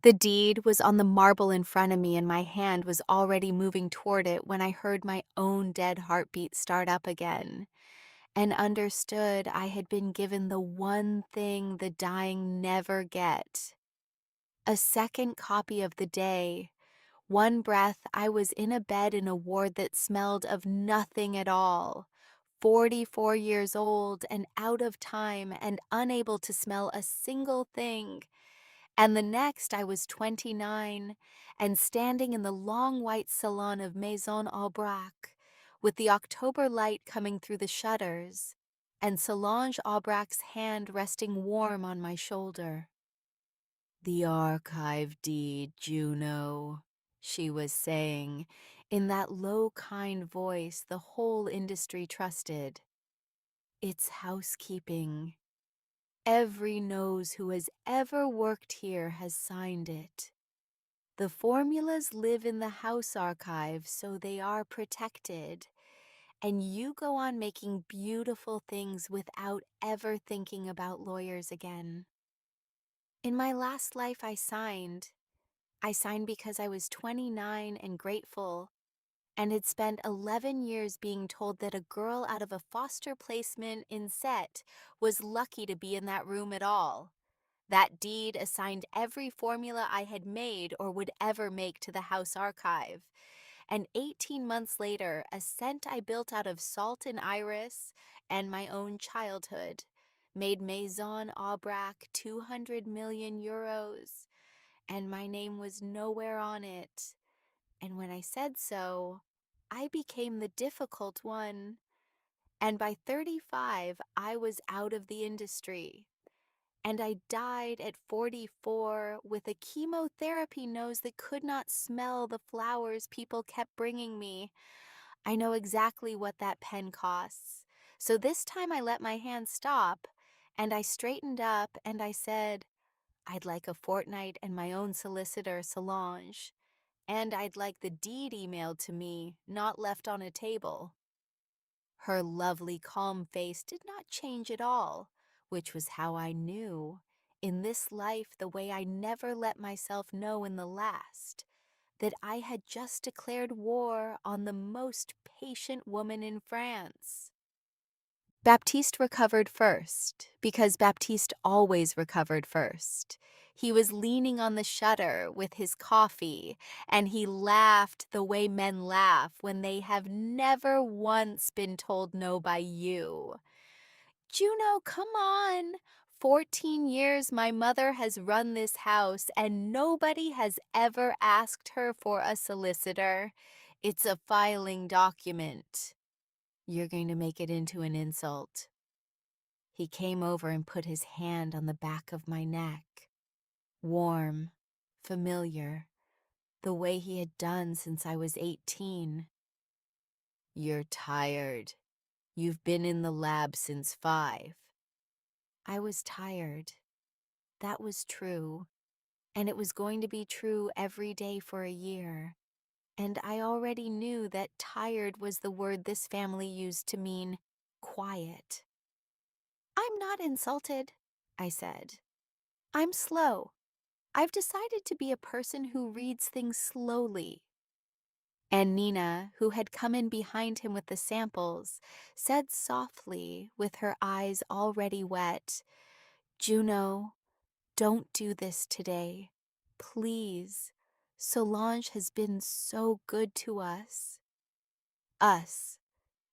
The deed was on the marble in front of me, and my hand was already moving toward it when I heard my own dead heartbeat start up again, and understood I had been given the one thing the dying never get: a second copy of the day. One breath, I was in a bed in a ward that smelled of nothing at all. 44 years old and out of time and unable to smell a single thing. And the next, I was 29 and standing in the long white salon of Maison Aubrac, with the October light coming through the shutters, and Solange Aubrac's hand resting warm on my shoulder. "The archive deed, Juno," she was saying, in that low, kind voice the whole industry trusted. "It's housekeeping. Every nose who has ever worked here has signed it. The formulas live in the house archive, so they are protected, and you go on making beautiful things without ever thinking about lawyers again. In my last life, I signed. I signed because I was 29 and grateful, and had spent 11 years being told that a girl out of a foster placement in Set was lucky to be in that room at all. That deed assigned every formula I had made or would ever make to the house archive. And 18 months later, a scent I built out of salt and iris and my own childhood made Maison Aubrac 200 million euros, and my name was nowhere on it. And when I said so, I became the difficult one. And by 35, I was out of the industry. And I died at 44 with a chemotherapy nose that could not smell the flowers people kept bringing me. I know exactly what that pen costs. So this time I let my hand stop, and I straightened up and I said, "I'd like a fortnight and my own solicitor, Solange. And I'd like the deed emailed to me, not left on a table." Her lovely, calm face did not change at all, which was how I knew, in this life the way I never let myself know in the last, that I had just declared war on the most patient woman in France. Baptiste recovered first, because Baptiste always recovered first. He was leaning on the shutter with his coffee, and he laughed the way men laugh when they have never once been told no by you. "Juno, come on. 14 years my mother has run this house, and nobody has ever asked her for a solicitor. It's a filing document. You're going to make it into an insult." He came over and put his hand on the back of my neck. Warm, familiar, the way he had done since I was 18. "You're tired. You've been in the lab since 5. I was tired. That was true. And it was going to be true every day for a year. And I already knew that tired was the word this family used to mean quiet. "I'm not insulted," I said. "I'm slow. I've decided to be a person who reads things slowly." And Nina, who had come in behind him with the samples, said softly, with her eyes already wet, "Juno, don't do this today. Please. Solange has been so good to us." Us.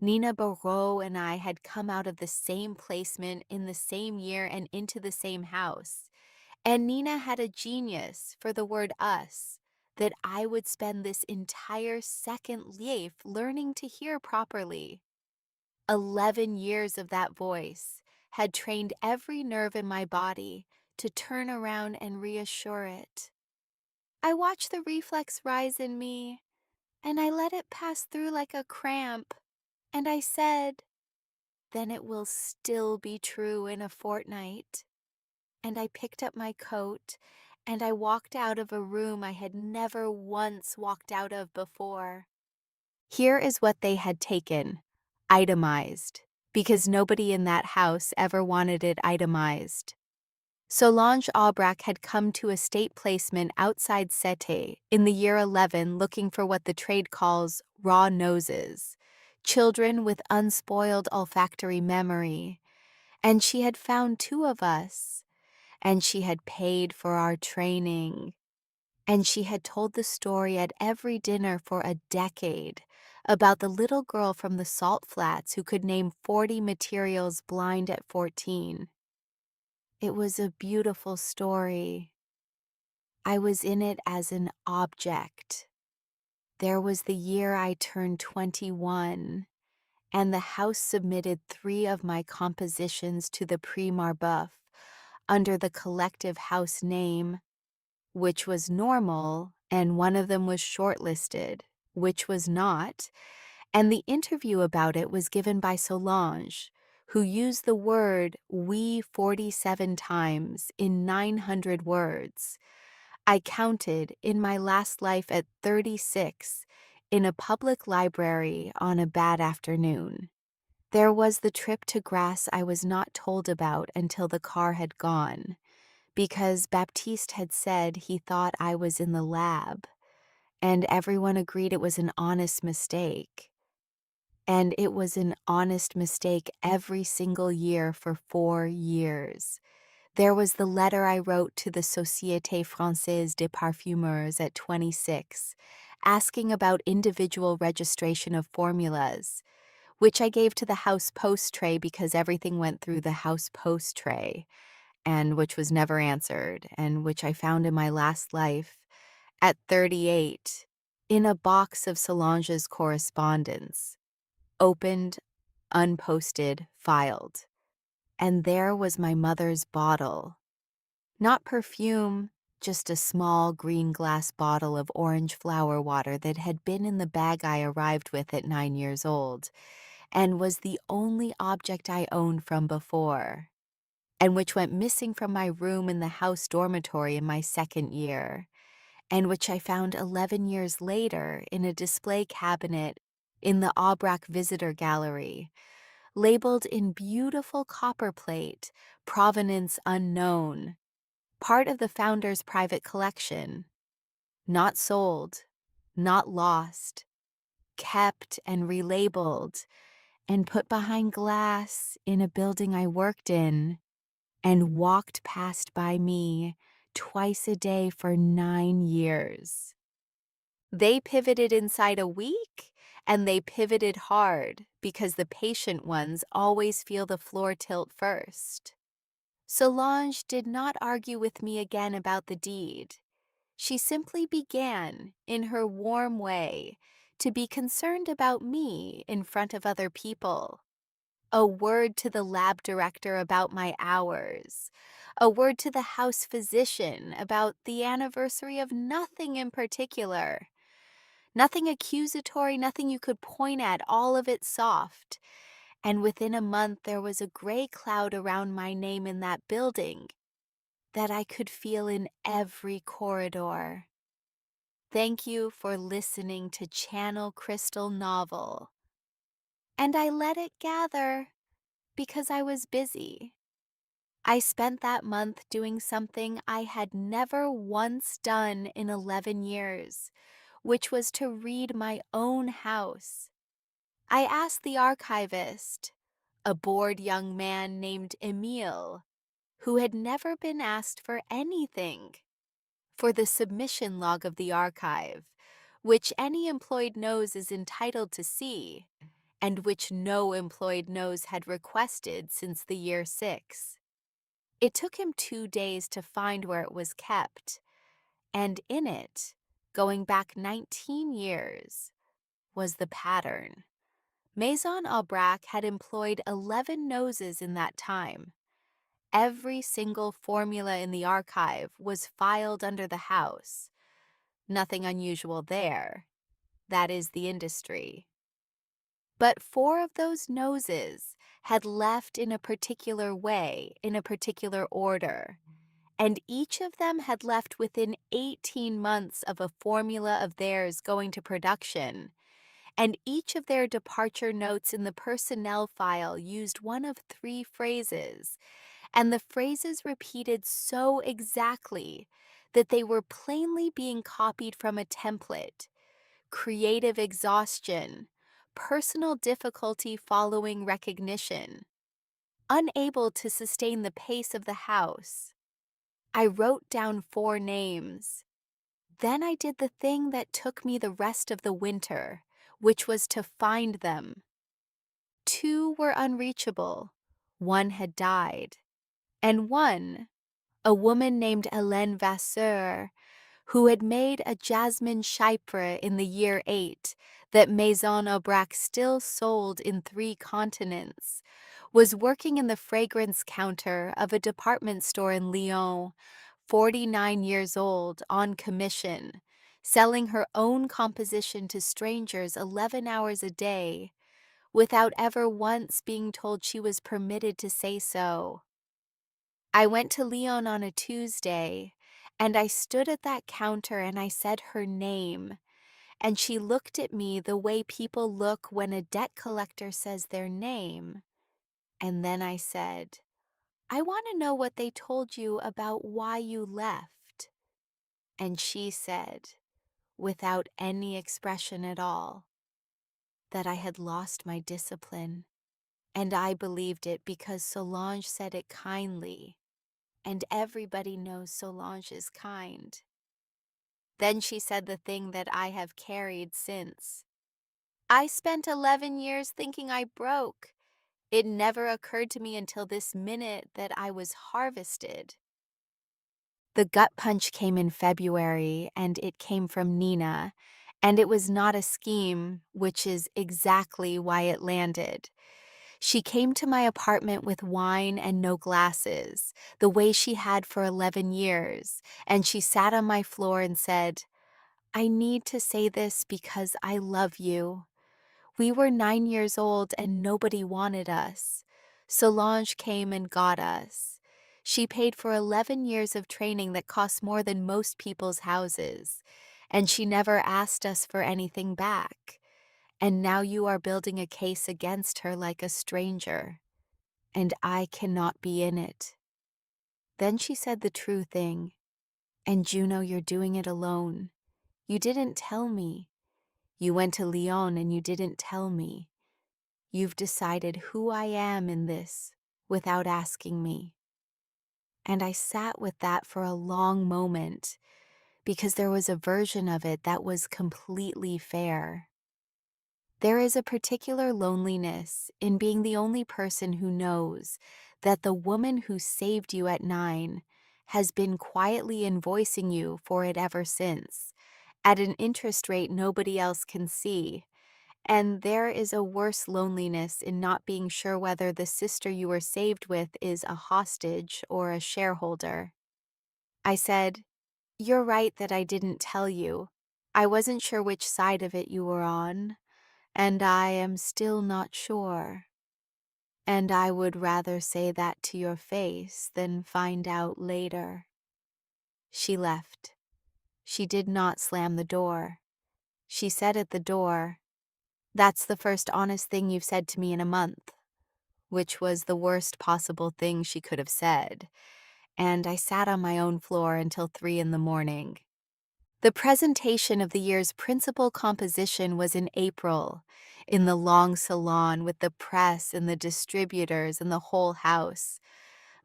Nina Barreau and I had come out of the same placement in the same year and into the same house. And Nina had a genius for the word us, that I would spend this entire second life learning to hear properly. 11 years of that voice had trained every nerve in my body to turn around and reassure it. I watched the reflex rise in me, and I let it pass through like a cramp, and I said, "Then it will still be true in a fortnight." And I picked up my coat, and I walked out of a room I had never once walked out of before. Here is what they had taken, itemized, because nobody in that house ever wanted it itemized. Solange Aubrac had come to a state placement outside Sete in the year 11 looking for what the trade calls raw noses, children with unspoiled olfactory memory, and she had found two of us, and she had paid for our training, and she had told the story at every dinner for a decade about the little girl from the salt flats who could name 40 materials blind at 14. It was a beautiful story. I was in it as an object. There was the year I turned 21, and the house submitted 3 of my compositions to the Prix Marbeuf under the collective house name, which was normal, and one of them was shortlisted, which was not, and the interview about it was given by Solange, who used the word "we" 47 times in 900 words. I counted in my last life at 36 in a public library on a bad afternoon. There was the trip to Grasse I was not told about until the car had gone, because Baptiste had said he thought I was in the lab, and everyone agreed it was an honest mistake. And it was an honest mistake every single year for 4 years. There was the letter I wrote to the Société Française des Parfumeurs at 26, asking about individual registration of formulas, which I gave to the house post tray because everything went through the house post tray, and which was never answered, and which I found in my last life, at 38, in a box of Solange's correspondence, opened, unposted, filed. And there was my mother's bottle. Not perfume, just a small green glass bottle of orange flower water that had been in the bag I arrived with at 9 years old, and was the only object I owned from before, and which went missing from my room in the house dormitory in my second year, and which I found 11 years later in a display cabinet in the Aubrac Visitor Gallery, labeled in beautiful copperplate, provenance unknown, part of the founder's private collection, not sold, not lost, kept and relabeled, and put behind glass in a building I worked in, and walked past by me twice a day for 9 years. They pivoted inside a week, and they pivoted hard because the patient ones always feel the floor tilt first. Solange did not argue with me again about the deed. She simply began, in her warm way, to be concerned about me in front of other people. A word to the lab director about my hours. A word to the house physician about the anniversary of nothing in particular. Nothing accusatory, nothing you could point at, all of it soft. And within a month there was a gray cloud around my name in that building that I could feel in every corridor. Thank you for listening to Channel Crystal Novel. And I let it gather because I was busy. I spent that month doing something I had never once done in 11 years, which was to read my own house. I asked the archivist, a bored young man named Emile, who had never been asked for anything, for the submission log of the archive, which any employed nose is entitled to see, and which no employed nose had requested since the year 6. It took him 2 days to find where it was kept, and in it, going back 19 years, was the pattern. Maison Aubrac had employed 11 noses in that time. Every single formula in the archive was filed under the house. Nothing unusual there. That is the industry. But 4 of those noses had left in a particular way, in a particular order, and each of them had left within 18 months of a formula of theirs going to production, and each of their departure notes in the personnel file used one of 3 phrases, and the phrases repeated so exactly that they were plainly being copied from a template: creative exhaustion, personal difficulty following recognition, unable to sustain the pace of the house. I wrote down 4 names. Then I did the thing that took me the rest of the winter, which was to find them. 2 were unreachable. 1 had died. And 1, a woman named Hélène Vasseur, who had made a jasmine chypre in the year 8 that Maison Aubrac still sold in 3 continents, was working in the fragrance counter of a department store in Lyon, 49 years old, on commission, selling her own composition to strangers 11 hours a day, without ever once being told she was permitted to say so. I went to Lyon on a Tuesday, and I stood at that counter and I said her name, and she looked at me the way people look when a debt collector says their name. And then I said, "I want to know what they told you about why you left." And she said, without any expression at all, that I had lost my discipline. And I believed it because Solange said it kindly, and everybody knows Solange is kind. Then she said the thing that I have carried since. I spent 11 years thinking I broke. It never occurred to me until this minute that I was harvested. The gut punch came in February, and it came from Nina, and it was not a scheme, which is exactly why it landed. She came to my apartment with wine and no glasses, the way she had for 11 years, and she sat on my floor and said, "I need to say this because I love you. We were 9 years old and nobody wanted us. Solange came and got us. She paid for 11 years of training that cost more than most people's houses, and she never asked us for anything back. And now you are building a case against her like a stranger, and I cannot be in it." Then she said the true thing. "And Juno, you're doing it alone. You didn't tell me. You went to Lyon and you didn't tell me. You've decided who I am in this without asking me." And I sat with that for a long moment because there was a version of it that was completely fair. There is a particular loneliness in being the only person who knows that the woman who saved you at 9 has been quietly invoicing you for it ever since, at an interest rate nobody else can see. And there is a worse loneliness in not being sure whether the sister you were saved with is a hostage or a shareholder. I said, "You're right that I didn't tell you. I wasn't sure which side of it you were on, and I am still not sure. And I would rather say that to your face than find out later." She left. She did not slam the door. She said at the door, "That's the first honest thing you've said to me in a month," which was the worst possible thing she could have said, and I sat on my own floor until 3 in the morning. The presentation of the year's principal composition was in April, in the long salon with the press and the distributors and the whole house.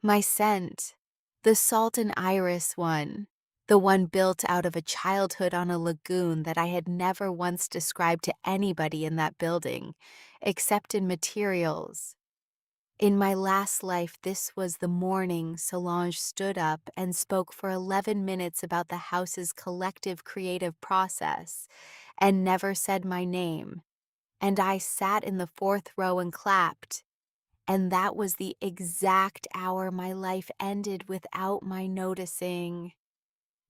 My scent, the salt and iris one, the one built out of a childhood on a lagoon that I had never once described to anybody in that building, except in materials. In my last life, this was the morning Solange stood up and spoke for 11 minutes about the house's collective creative process and never said my name. And I sat in the 4th row and clapped. And that was the exact hour my life ended without my noticing.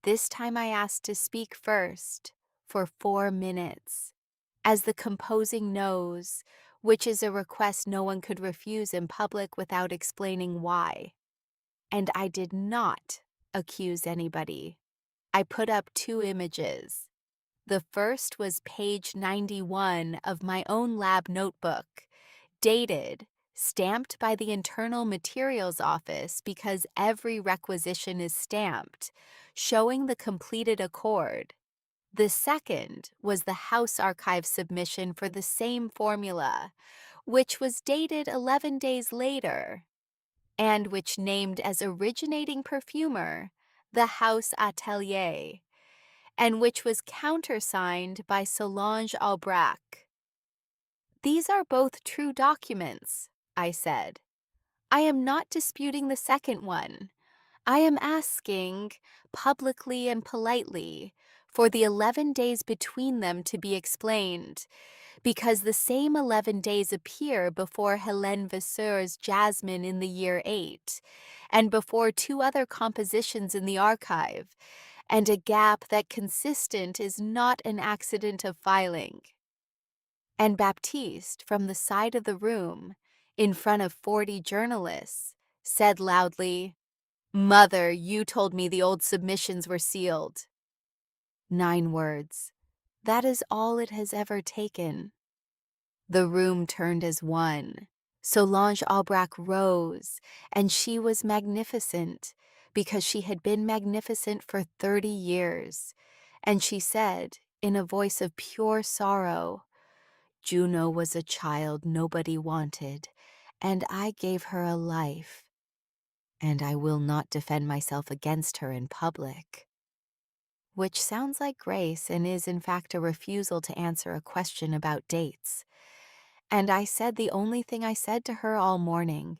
This time I asked to speak first, for 4 minutes. As the composing knows, which is a request no one could refuse in public without explaining why. And I did not accuse anybody. I put up 2 images. The first was page 91 of my own lab notebook, dated stamped by the Internal Materials Office because every requisition is stamped, showing the completed accord. The second was the House Archive submission for the same formula, which was dated 11 days later, and which named as originating perfumer the House Atelier, and which was countersigned by Solange Aubrac. "These are both true documents," I said. "I am not disputing the second one. I am asking, publicly and politely, for the 11 days between them to be explained, because the same 11 days appear before Helene Vasseur's Jasmine in the year 8, and before two other compositions in the archive, and a gap that consistent is not an accident of filing." And Baptiste, from the side of the room, in front of 40 journalists, said loudly, "Mother, you told me the old submissions were sealed." 9 words. That is all it has ever taken. The room turned as one. Solange Aubrac rose, and she was magnificent, because she had been magnificent for 30 years. And she said, in a voice of pure sorrow, "Juno was a child nobody wanted, and I gave her a life, and I will not defend myself against her in public." Which sounds like grace and is in fact a refusal to answer a question about dates. And I said the only thing I said to her all morning: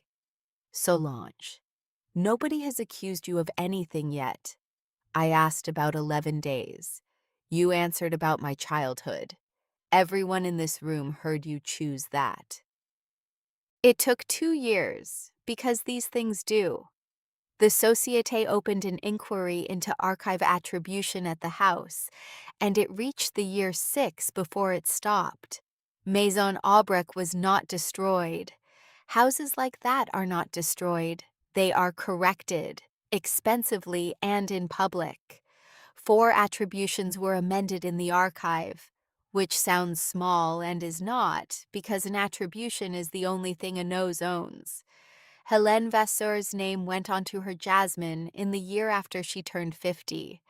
"Solange, nobody has accused you of anything yet. I asked about 11 days. You answered about my childhood. Everyone in this room heard you choose that. It took 2 years, because these things do. The Société opened an inquiry into archive attribution at the house, and it reached the year 6 before it stopped. Maison Aubrac was not destroyed. Houses like that are not destroyed. They are corrected, expensively and in public. 4 attributions were amended in the archive, which sounds small and is not, because an attribution is the only thing a nose owns. Helene Vasseur's name went onto her Jasmine in the year after she turned 50,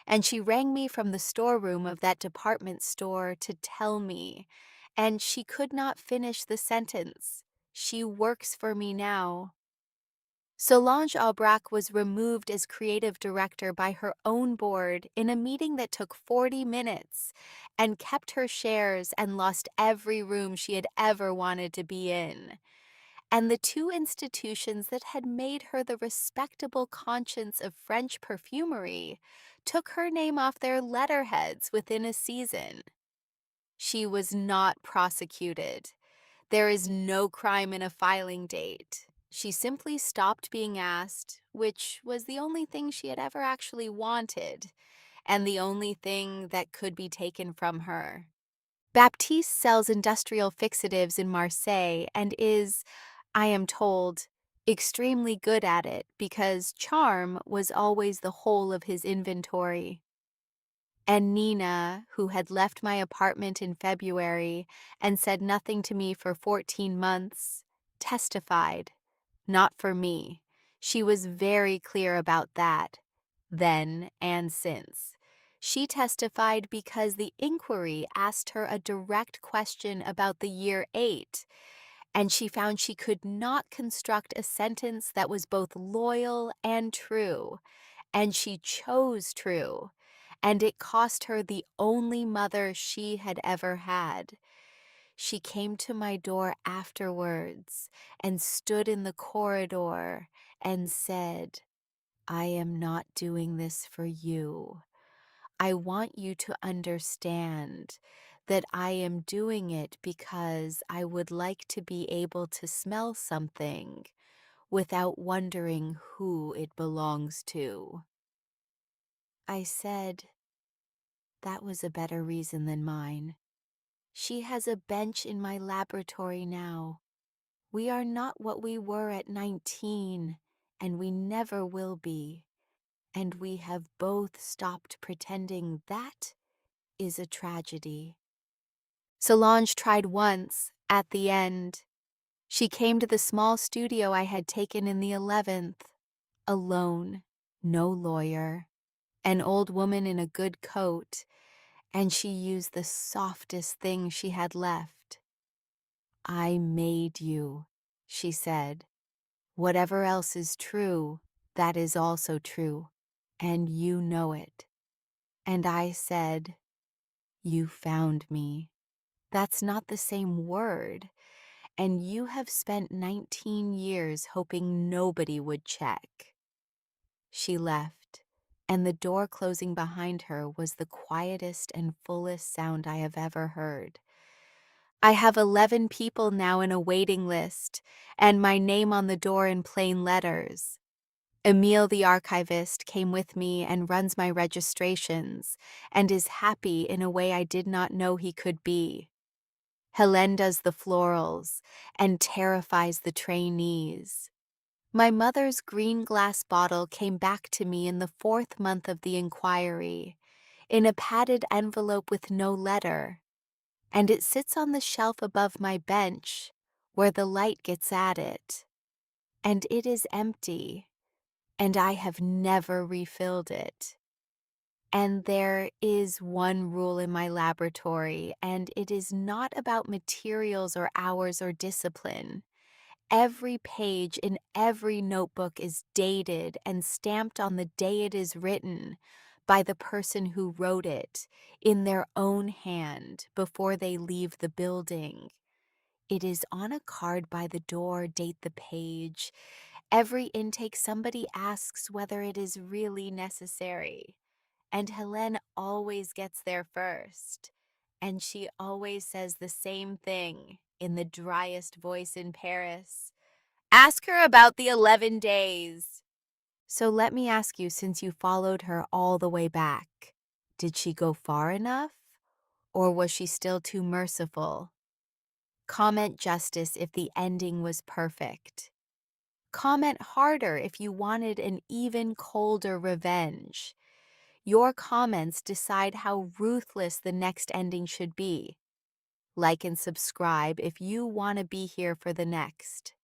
and she rang me from the storeroom of that department store to tell me, and she could not finish the sentence. She works for me now. Solange Aubrac was removed as creative director by her own board in a meeting that took 40 minutes, and kept her shares and lost every room she had ever wanted to be in. And the 2 institutions that had made her the respectable conscience of French perfumery took her name off their letterheads within a season. She was not prosecuted. There is no crime in a filing date. She simply stopped being asked, which was the only thing she had ever actually wanted, and the only thing that could be taken from her. Baptiste sells industrial fixatives in Marseille and is, I am told, extremely good at it because charm was always the whole of his inventory. And Nina, who had left my apartment in February and said nothing to me for 14 months, testified. Not for me. She was very clear about that, then and since. She testified because the inquiry asked her a direct question about the year 8, and she found she could not construct a sentence that was both loyal and true, and she chose true, and it cost her the only mother she had ever had. She came to my door afterwards and stood in the corridor and said, "I am not doing this for you. I want you to understand that I am doing it because I would like to be able to smell something without wondering who it belongs to." I said, "That was a better reason than mine. She has a bench in my laboratory now. We are not what we were at 19, and we never will be. And we have both stopped pretending that is a tragedy." Solange tried once, at the end. She came to the small studio I had taken in the 11th, alone, no lawyer, an old woman in a good coat, and she used the softest thing she had left. "I made you," she said. "Whatever else is true, that is also true, and you know it." And I said, "You found me. That's not the same word, and you have spent 19 years hoping nobody would check." She left, and the door closing behind her was the quietest and fullest sound I have ever heard. I have 11 people now in a waiting list, and my name on the door in plain letters. Emile, the archivist, came with me and runs my registrations, and is happy in a way I did not know he could be. Helene does the florals and terrifies the trainees. My mother's green glass bottle came back to me in the 4th month of the inquiry, in a padded envelope with no letter, and it sits on the shelf above my bench, where the light gets at it. And it is empty, and I have never refilled it. And there is one rule in my laboratory, and it is not about materials or hours or discipline. Every page in every notebook is dated and stamped on the day it is written by the person who wrote it in their own hand before they leave the building. It is on a card by the door, date the page. Every intake, somebody asks whether it is really necessary. And Helene always gets there first. And she always says the same thing in the driest voice in Paris. "Ask her about the 11 days." So let me ask you, since you followed her all the way back, did she go far enough? Or was she still too merciful? Comment justice if the ending was perfect. Comment harder if you wanted an even colder revenge. Your comments decide how ruthless the next ending should be. Like and subscribe if you want to be here for the next.